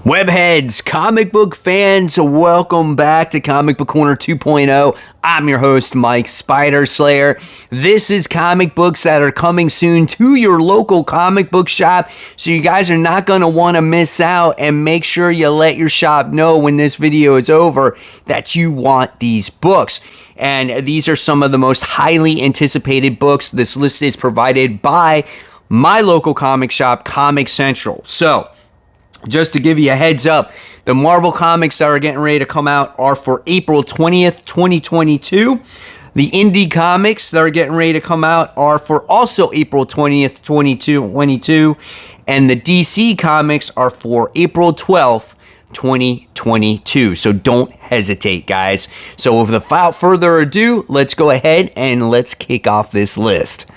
Webheads, comic book fans, welcome back to Comic Book Corner 2.0. I'm your host, Mike Spider Slayer. This is comic books that are coming soon to your local comic book shop, so you guys are not going to want to miss out, and make sure you let your shop know when this video is over that you want these books. And these are some of the most highly anticipated books. This list is provided by my local comic shop, Comic Central. So, just to give you a heads up, the Marvel comics that are getting ready to come out are for April 20th, 2022. The indie comics that are getting ready to come out are for also April 20th, 2022. And the DC comics are for April 12th, 2022. So don't hesitate, guys. So without further ado, let's go ahead and let's kick off this list.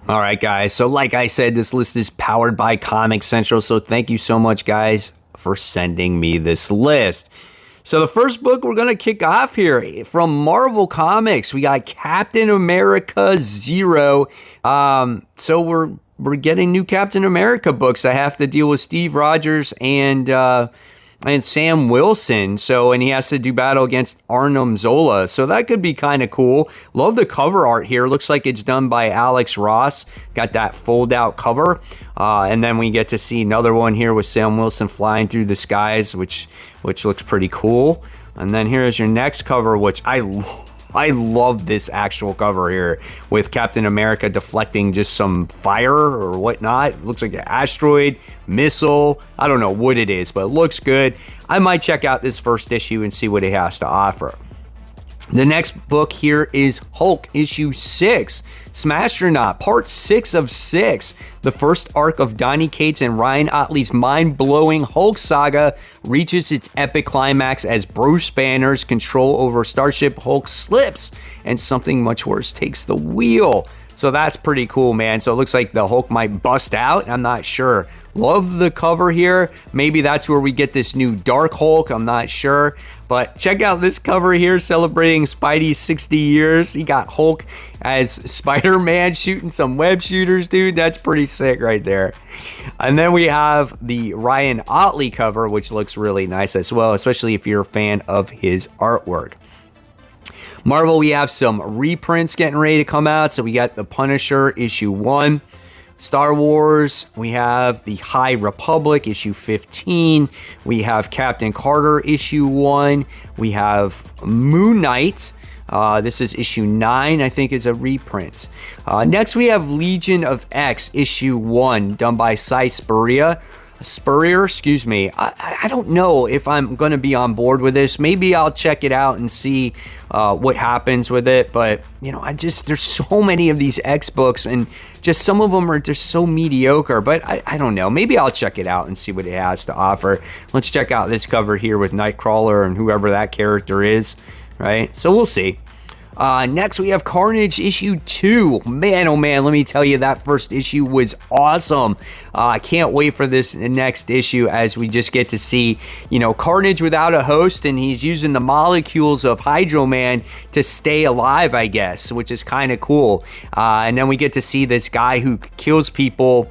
All right, guys, so like I said, this list is powered by Comic Central, so thank you so much, guys, for sending me this list. So the first book we're going to kick off here from Marvel Comics, we got Captain America Zero. So we're getting new Captain America books that have to deal with Steve Rogers and Sam Wilson. And he has to do battle against Arnim Zola. So that could be kind of cool. Love the cover art here. Looks like it's done by Alex Ross. Got that fold out cover. And then we get to see another one here with Sam Wilson flying through the skies, which looks pretty cool. And then here's your next cover, which I love this actual cover here with Captain America deflecting just some fire or whatnot. It looks like an asteroid, missile. I don't know what it is, but it looks good. I might check out this first issue and see what it has to offer. The next book here is Hulk issue 6, Smastronaut, part 6 of 6. The first arc of Donny Cates and Ryan Ottley's mind-blowing Hulk saga reaches its epic climax as Bruce Banner's control over Starship Hulk slips and something much worse takes the wheel. So that's pretty cool, man. So it looks like the Hulk might bust out. I'm not sure. Love the cover here. Maybe that's where we get this new Dark Hulk. I'm not sure. But check out this cover here celebrating Spidey's 60 years. He got Hulk as Spider-Man shooting some web shooters, dude. That's pretty sick right there. And then we have the Ryan Ottley cover, which looks really nice as well, especially if you're a fan of his artwork. Marvel, we have some reprints getting ready to come out. So we got The Punisher issue 1. Star Wars, we have The High Republic issue 15. We have Captain Carter issue 1. We have Moon Knight. This is issue 9, I think is a reprint. Next, we have Legion of X issue 1, done by Cy Spurrier, excuse me. I don't know if I'm going to be on board with this. Maybe I'll check it out and see what happens with it. But, you know, there's so many of these X books, and just some of them are just so mediocre. But I don't know. Maybe I'll check it out and see what it has to offer. Let's check out this cover here with Nightcrawler and whoever that character is, right? So we'll see. Next, we have Carnage issue 2. Man, oh man, let me tell you, that first issue was awesome. I can't wait for this next issue as we just get to see, you know, Carnage without a host, and he's using the molecules of Hydro Man to stay alive, I guess, which is kind of cool. And then we get to see this guy who kills people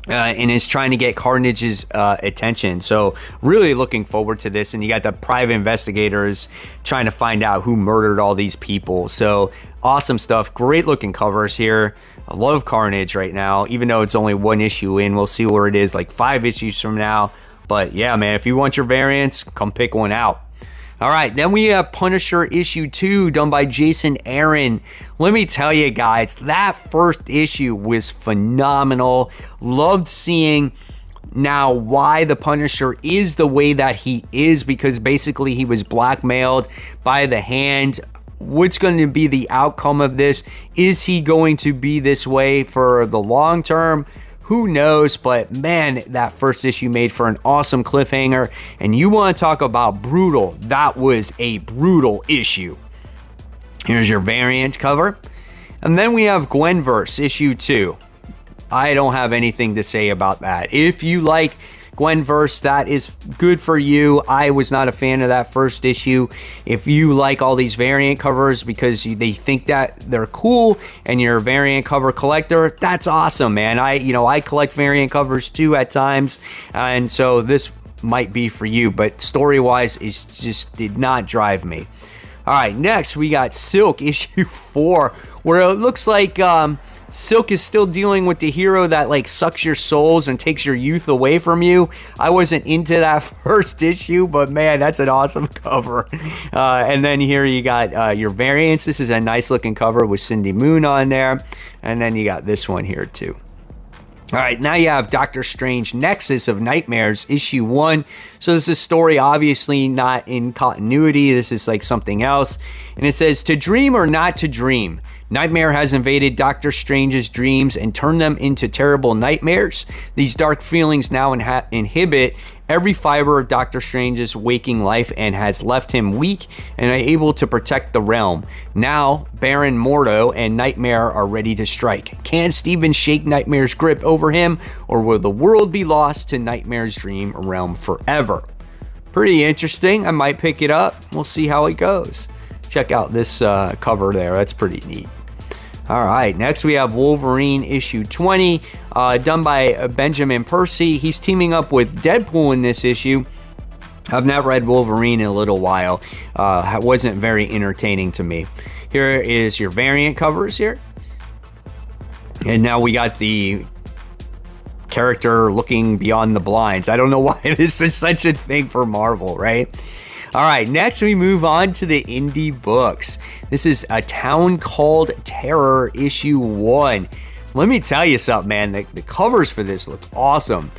and is trying to get Carnage's attention. So really looking forward to this. And you got the private investigators trying to find out who murdered all these people. So awesome stuff. Great looking covers here. I love Carnage right now, even though it's only one issue in. We'll see where it is like 5 issues from now. But yeah, man, if you want your variants, come pick one out. All right, then we have Punisher issue 2, done by Jason Aaron. Let me tell you guys, that first issue was phenomenal. Loved seeing now why the Punisher is the way that he is, because basically he was blackmailed by the Hand. What's going to be the outcome of this? Is he going to be this way for the long term? Who knows? But man, that first issue made for an awesome cliffhanger. And you want to talk about brutal. That was a brutal issue. Here's your variant cover. And then we have Gwenverse issue 2. I don't have anything to say about that. If you like Gwenverse, that is good for you. I was not a fan of that first issue. If you like all these variant covers because they think that they're cool and you're a variant cover collector, that's awesome, man. I collect variant covers too at times, and so this might be for you, but story-wise, it just did not drive me. All right, next we got Silk issue 4, where it looks like Silk is still dealing with the hero that like sucks your souls and takes your youth away from you. I wasn't into that first issue, but man, that's an awesome cover. And then here you got your variants. This is a nice looking cover with Cindy Moon on there. And then you got this one here too. All right, now you have Doctor Strange Nexus of Nightmares, issue 1. So this is a story obviously not in continuity. This is like something else. And it says, to dream or not to dream. Nightmare has invaded Doctor Strange's dreams and turned them into terrible nightmares. These dark feelings now inhibit every fiber of Doctor Strange's waking life and has left him weak and unable to protect the realm. Now, Baron Mordo and Nightmare are ready to strike. Can Steven shake Nightmare's grip over him, or will the world be lost to Nightmare's dream realm forever? Pretty interesting. I might pick it up. We'll see how it goes. Check out this cover there. That's pretty neat. All right, next we have Wolverine issue 20, done by Benjamin Percy. He's teaming up with Deadpool in this issue. I've not read Wolverine in a little while. It wasn't very entertaining to me. Here is your variant covers here. And now we got the character looking beyond the blinds. I don't know why this is such a thing for Marvel, right? All right, next we move on to the indie books. This is A Town Called Terror, issue 1. Let me tell you something, man. The covers for this look awesome.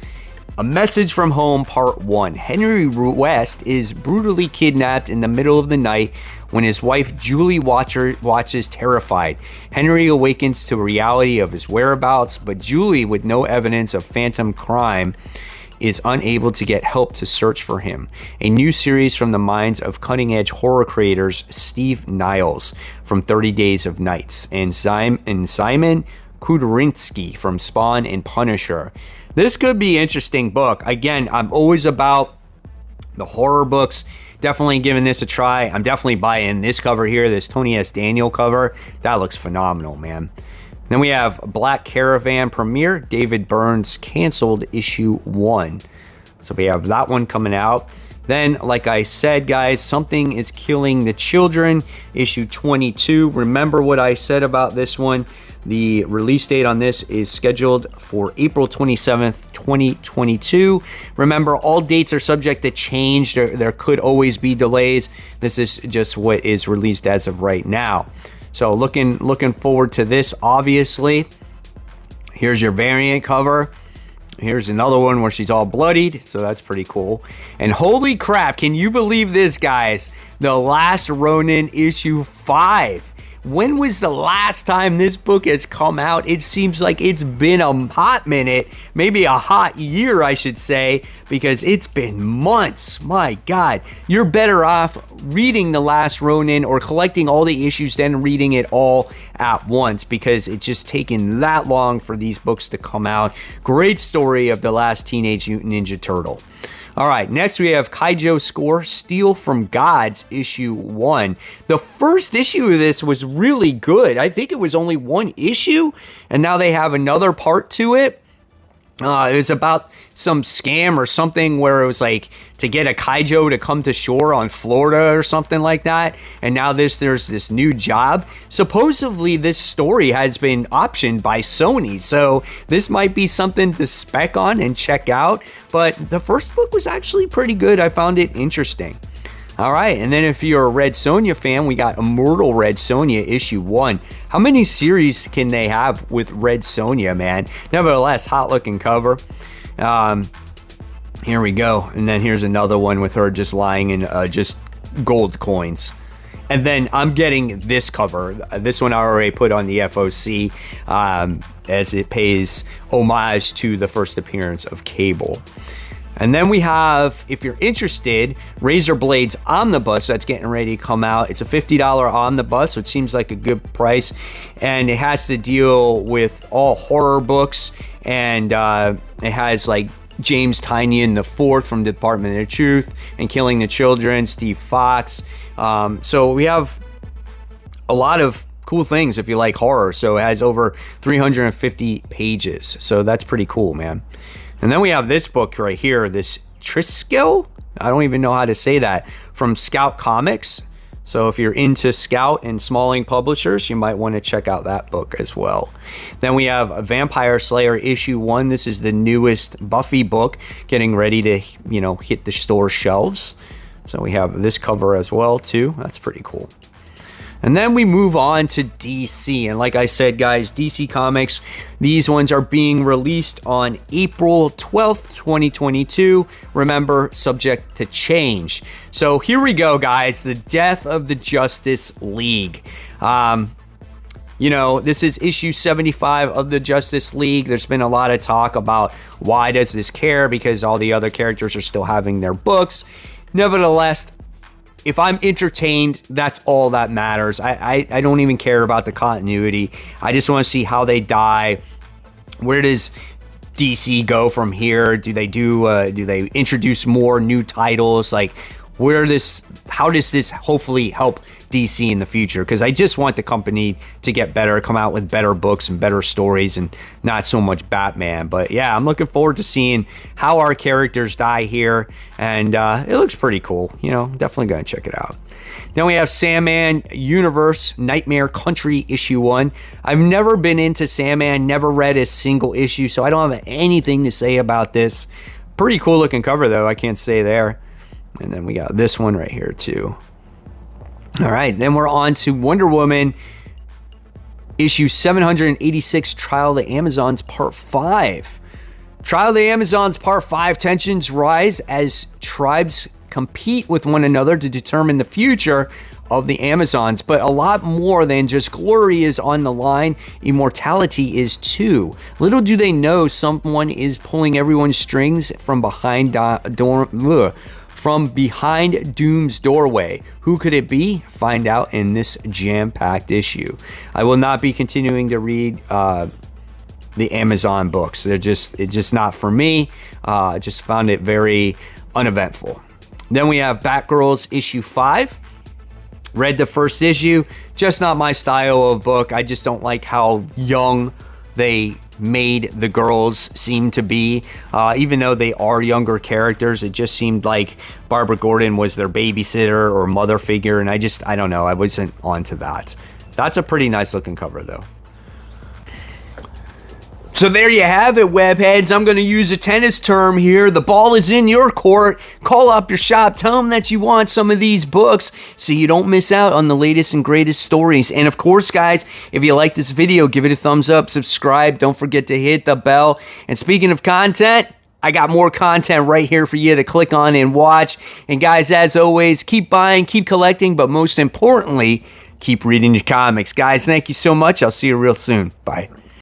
A Message from Home, part 1. Henry West is brutally kidnapped in the middle of the night when his wife Julie watches terrified. Henry awakens to reality of his whereabouts, but Julie, with no evidence of phantom crime, is unable to get help to search for him. A new series from the minds of cutting-edge horror creators Steve Niles from 30 Days of Nights and Simon Kudrinsky from Spawn and Punisher. This could be an interesting book. Again, I'm always about the horror books. Definitely giving this a try. I'm definitely buying this cover here, this Tony S. Daniel cover. That looks phenomenal, man. Then we have Black Caravan premiere, David Byrne's canceled issue 1. So we have that one coming out. Then, like I said, guys, Something is Killing the Children, issue 22. Remember what I said about this one. The release date on this is scheduled for April 27th, 2022. Remember, all dates are subject to change. There could always be delays. This is just what is released as of right now. So looking forward to this, obviously. Here's your variant cover. Here's another one where she's all bloodied, so that's pretty cool. And holy crap, can you believe this, guys? The Last Ronin issue 5. When was the last time this book has come out? It seems like it's been a hot minute, maybe a hot year, I should say, because it's been months. My God, you're better off reading The Last Ronin or collecting all the issues than reading it all at once, because it's just taken that long for these books to come out. Great story of the last Teenage Mutant Ninja Turtle. All right, next we have Kaijo Score, Steal from Gods, issue 1. The first issue of this was really good. I think it was only one issue, and now they have another part to it. It was about some scam or something where it was like to get a Kaijo to come to shore on Florida or something like that. And now there's this new job. Supposedly this story has been optioned by Sony. So this might be something to spec on and check out. But the first book was actually pretty good. I found it interesting. All right, and then if you're a Red Sonja fan, we got Immortal Red Sonja issue 1. How many series can they have with Red Sonja, man? Nevertheless, hot looking cover. Here we go. And then here's another one with her just lying in just gold coins. And then I'm getting this cover. This one I already put on the F.O.C. As it pays homage to the first appearance of Cable. And then we have, if you're interested, Razor Blades Omnibus that's getting ready to come out. It's a $50 omnibus, which seems like a good price. And it has to deal with all horror books. And it has like James Tynion IV from Department of Truth and Killing the Children, Steve Fox. So we have a lot of cool things if you like horror. So it has over 350 pages. So that's pretty cool, man. And then we have this book right here, this Trisco. I don't even know how to say that, from Scout Comics. So if you're into Scout and Smalling Publishers, you might want to check out that book as well. Then we have Vampire Slayer issue 1. This is the newest Buffy book, getting ready to, hit the store shelves. So we have this cover as well too. That's pretty cool. And then we move on to DC. And like I said, guys, DC Comics, these ones are being released on April 12th, 2022. Remember, subject to change. So here we go, guys. The death of the Justice League. This is issue 75 of the Justice League. There's been a lot of talk about why does this care, because all the other characters are still having their books. Nevertheless, if I'm entertained, that's all that matters. I don't even care about the continuity. I just want to see how they die. Where does DC go from here? Do they introduce more new titles? Like, how does this hopefully help DC in the future? Because I just want the company to get better, come out with better books and better stories, and not so much Batman. But yeah, I'm looking forward to seeing how our characters die here, and it looks pretty cool. Definitely gonna check it out. Then we have Sandman Universe Nightmare Country issue 1. I've never been into Sandman, never read a single issue, so I don't have anything to say about this. Pretty cool looking cover though, I can't say there. And then we got this one right here too. All right, then we're on to Wonder Woman issue 786, Trial of the Amazons Part 5. Trial of the Amazons Part 5, tensions rise as tribes compete with one another to determine the future of the Amazons, but a lot more than just glory is on the line. Immortality is too. Little do they know someone is pulling everyone's strings from behind Doom's doorway. Who could it be? Find out in this jam-packed issue. I will not be continuing to read the Amazon books. It's just not for me. Just found it very uneventful. Then we have Batgirls issue 5. Read the first issue. Just not my style of book. I just don't like how young they made the girls seem to be. Even though they are younger characters, it just seemed like Barbara Gordon was their babysitter or mother figure, and I don't know. I wasn't onto that. That's a pretty nice looking cover though. So there you have it, webheads. I'm going to use a tennis term here. The ball is in your court. Call up your shop. Tell them that you want some of these books so you don't miss out on the latest and greatest stories. And of course, guys, if you like this video, give it a thumbs up, subscribe. Don't forget to hit the bell. And speaking of content, I got more content right here for you to click on and watch. And guys, as always, keep buying, keep collecting, but most importantly, keep reading your comics. Guys, thank you so much. I'll see you real soon. Bye.